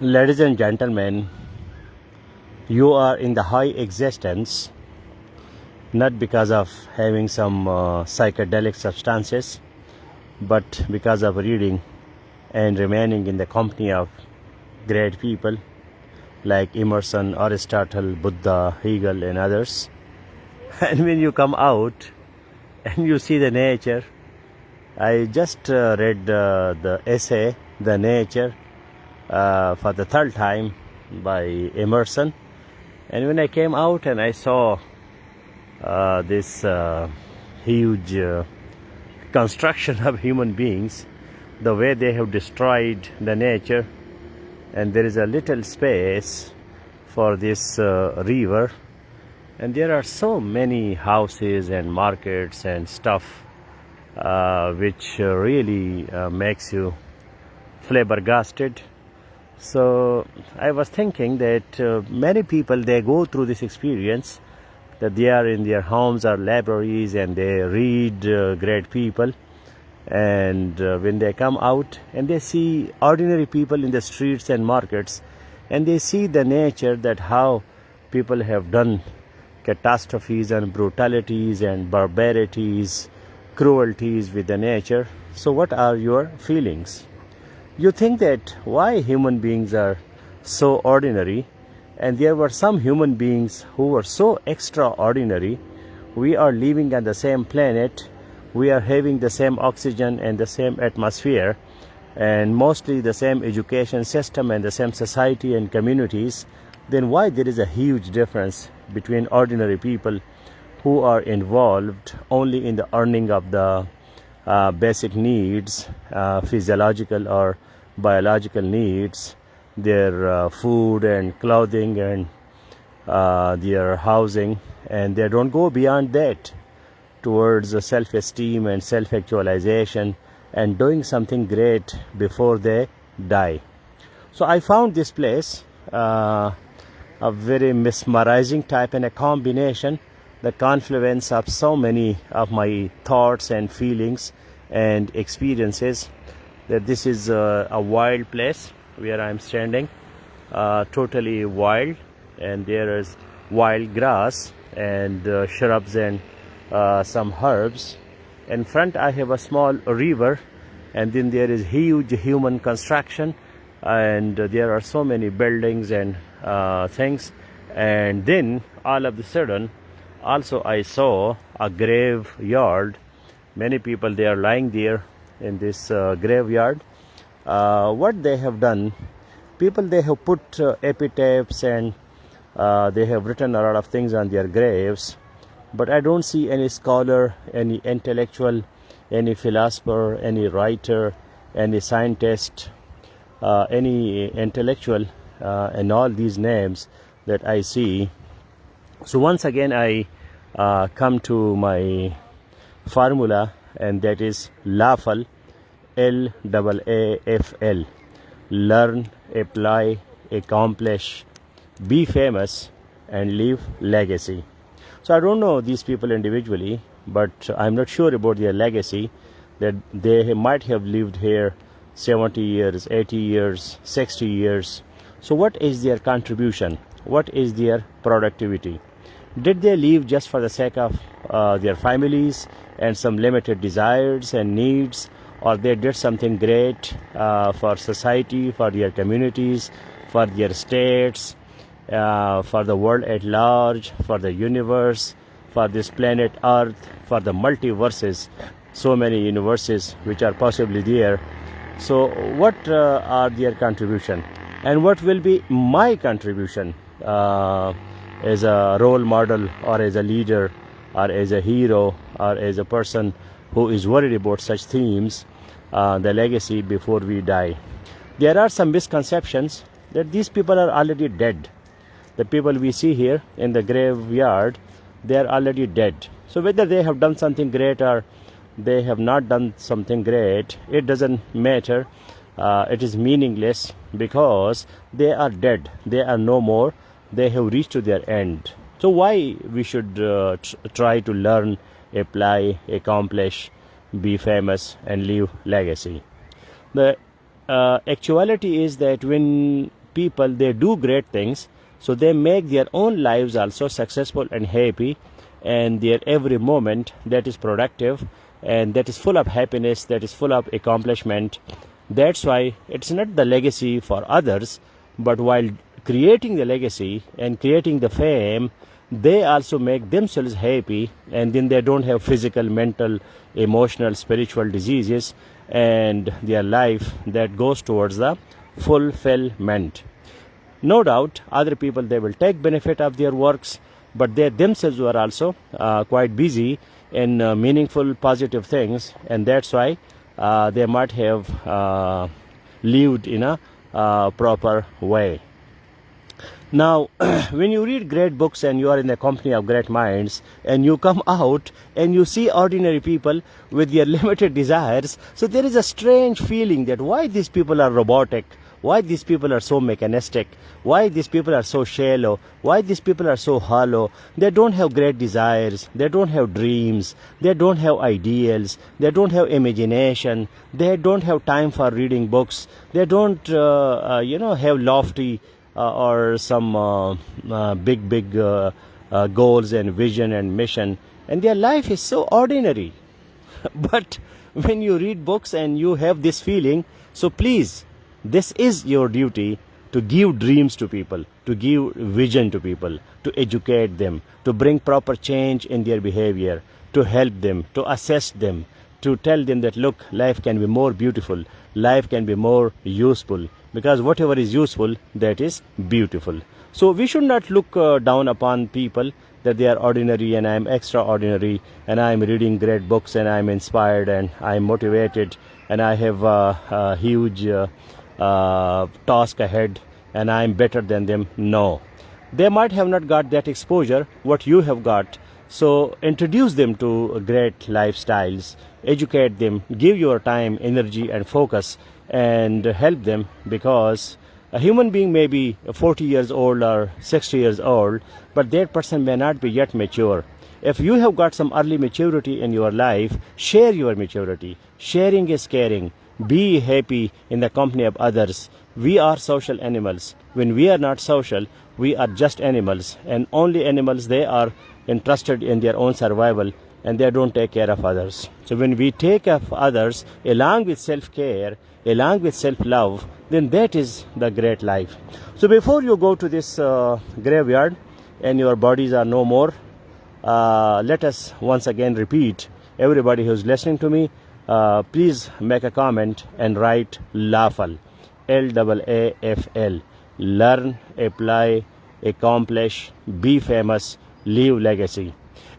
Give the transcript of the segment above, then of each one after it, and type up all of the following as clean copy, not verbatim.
Ladies and gentlemen, you are in the high existence not because of having some psychedelic substances, but because of reading and remaining in the company of great people like Emerson, Aristotle, Buddha, Hegel, and others. And when you come out and you see the nature, I just read the essay, The Nature, for the third time by Emerson. And when I came out and I saw this huge construction of human beings, the way they have destroyed the nature, and there is a little space for this river, and there are so many houses and markets and stuff which really makes you flabbergasted. So I was thinking that many people, they go through this experience that they are in their homes or libraries and they read great people, and when they come out and they see ordinary people in the streets and markets, and they see the nature, that how people have done catastrophes and brutalities and barbarities, cruelties with the nature. So what are your feelings? You think that why human beings are so ordinary, and there were some human beings who were so extraordinary. We are living on the same planet, we are having the same oxygen and the same atmosphere, and mostly the same education system and the same society and communities. Then why there is a huge difference between ordinary people who are involved only in the earning of the basic needs, physiological or biological needs, their food and clothing and their housing, and they don't go beyond that towards self-esteem and self-actualization and doing something great before they die. So I found this place a very mesmerizing type and a combination, the confluence of so many of my thoughts and feelings and experiences, that this is a wild place where I'm standing, totally wild, and there is wild grass and shrubs and some herbs. In front I have a small river, and then there is huge human construction, and there are so many buildings and things. And then all of a sudden also I saw a graveyard. Many people, they are lying there in this graveyard. What they have done, people, they have put epitaphs and they have written a lot of things on their graves, but I don't see any scholar, any intellectual, any philosopher, any writer, any scientist, any intellectual in all these names that I see. So once again I come to my formula, and that is LAAFL, LAAFL, learn, apply, accomplish, be famous, and leave legacy. So I don't know these people individually, but I'm not sure about their legacy, that they might have lived here 70 years, 80 years, 60 years. So what is their contribution? What is their productivity? Did they live just for the sake of their families and some limited desires and needs, or they did something great for society, for their communities, for their states, for the world at large, for the universe, for this planet Earth, for the multiverses, so many universes which are possibly there. So what are their contribution, and what will be my contribution as a role model, or as a leader, or as a hero, or as a person who is worried about such themes, the legacy before we die? There are some misconceptions that these people are already dead. The people we see here in the graveyard, they are already dead. So whether they have done something great or they have not done something great, it doesn't matter. It is meaningless, because they are dead. They are no more. They have reached to their end. So why we should try to learn, apply, accomplish, be famous, and leave legacy? The actuality is that when people, they do great things, so they make their own lives also successful and happy, and their every moment that is productive and that is full of happiness, that is full of accomplishment. That's why it's not the legacy for others, but while creating the legacy and creating the fame, they also make themselves happy, and then they don't have physical, mental, emotional, spiritual diseases, and their life that goes towards the fulfillment. No doubt other people, they will take benefit of their works, but they themselves were also quite busy in meaningful, positive things, and that's why they might have lived in a proper way. Now, when you read great books and you are in the company of great minds, and you come out and you see ordinary people with their limited desires, so there is a strange feeling that why these people are robotic, why these people are so mechanistic, why these people are so shallow, why these people are so hollow. They don't have great desires, they don't have dreams, they don't have ideals, they don't have imagination, they don't have time for reading books, they don't have lofty or some big goals and vision and mission, and their life is so ordinary. But when you read books and you have this feeling, so please, this is your duty to give dreams to people, to give vision to people, to educate them, to bring proper change in their behavior, to help them, to assess them, to tell them that look, life can be more beautiful, life can be more useful, because whatever is useful, that is beautiful. So we should not look down upon people that they are ordinary and I am extraordinary, and I am reading great books and I am inspired and I am motivated and I have a huge task ahead and I am better than them. No, they might have not got that exposure what you have got. So introduce them to great lifestyles, educate them, give your time, energy and focus, and help them, because a human being may be 40 years old or 60 years old, but that person may not be yet mature. If you have got some early maturity in your life, share your maturity. Sharing is caring. Be happy in the company of others. We are social animals. When we are not social, we are just animals, and only animals, they are interested in their own survival and they don't take care of others. So when we take care of others along with self-care, along with self-love, then that is the great life. So before you go to this graveyard and your bodies are no more, let us once again repeat, everybody who's listening to me, please make a comment and write LAAFL, LAAFL, learn, apply, accomplish, be famous, leave legacy.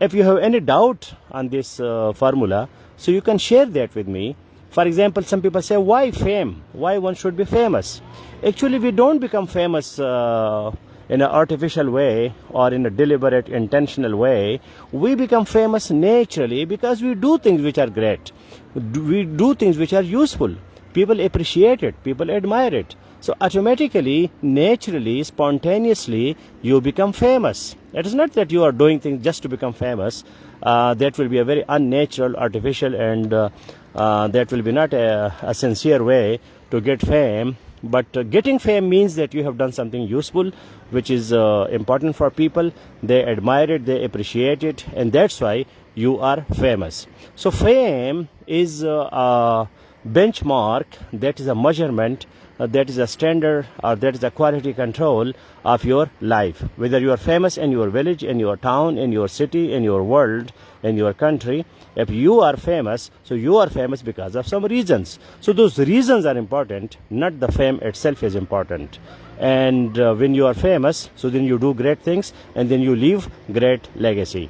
If you have any doubt on this formula, so you can share that with me. For example, some people say, why fame? Why one should be famous? Actually, we don't become famous in an artificial way or in a deliberate, intentional way. We become famous naturally because we do things which are great. We do things which are useful. People appreciate it. People admire it. So automatically, naturally, spontaneously, you become famous. It is not that you are doing things just to become famous. That will be a very unnatural, artificial, and that will be not a sincere way to get fame. But getting fame means that you have done something useful, which is important for people. They admire it, they appreciate it, and that's why you are famous. So fame is a benchmark, that is a measurement, that is a standard, or that is a quality control of your life. Whether you are famous in your village, in your town, in your city, in your world, in your country, if you are famous, so you are famous because of some reasons. So those reasons are important, not the fame itself is important. And when you are famous, so then you do great things and then you leave great legacy.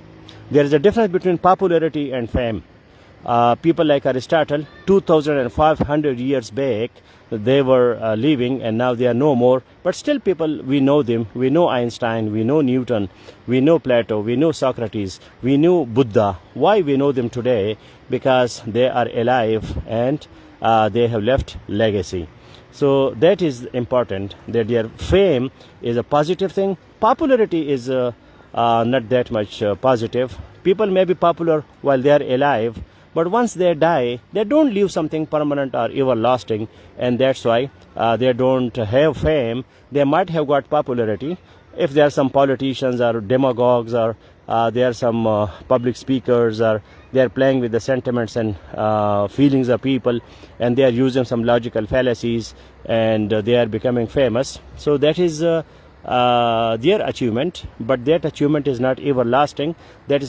There is a difference between popularity and fame. People like Aristotle, 2,500 years back, they were living and now they are no more. But still people, we know them. We know Einstein, we know Newton, we know Plato, we know Socrates, we know Buddha. Why we know them today? Because they are alive and they have left legacy. So that is important, that their fame is a positive thing. Popularity is not that much positive. People may be popular while they are alive, but once they die, they don't leave something permanent or everlasting, and that's why they don't have fame. They might have got popularity if there are some politicians or demagogues, or there are some public speakers, or they are playing with the sentiments and feelings of people, and they are using some logical fallacies, and they are becoming famous. So that is their achievement, but that achievement is not everlasting. That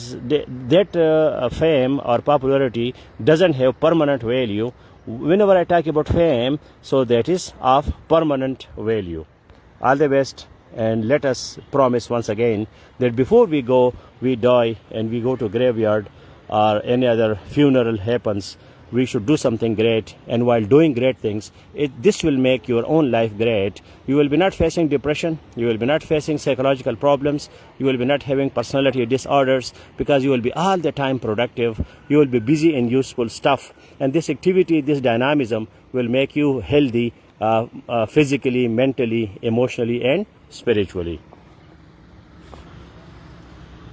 fame or popularity doesn't have permanent value. Whenever I talk about fame, so that is of permanent value. All the best, and let us promise once again that before we go, we die and we go to graveyard or any other funeral happens, we should do something great. And while doing great things, this will make your own life great. You will be not facing depression, you will be not facing psychological problems, you will be not having personality disorders, because you will be all the time productive, you will be busy in useful stuff, and this activity, this dynamism will make you healthy physically, mentally, emotionally and spiritually.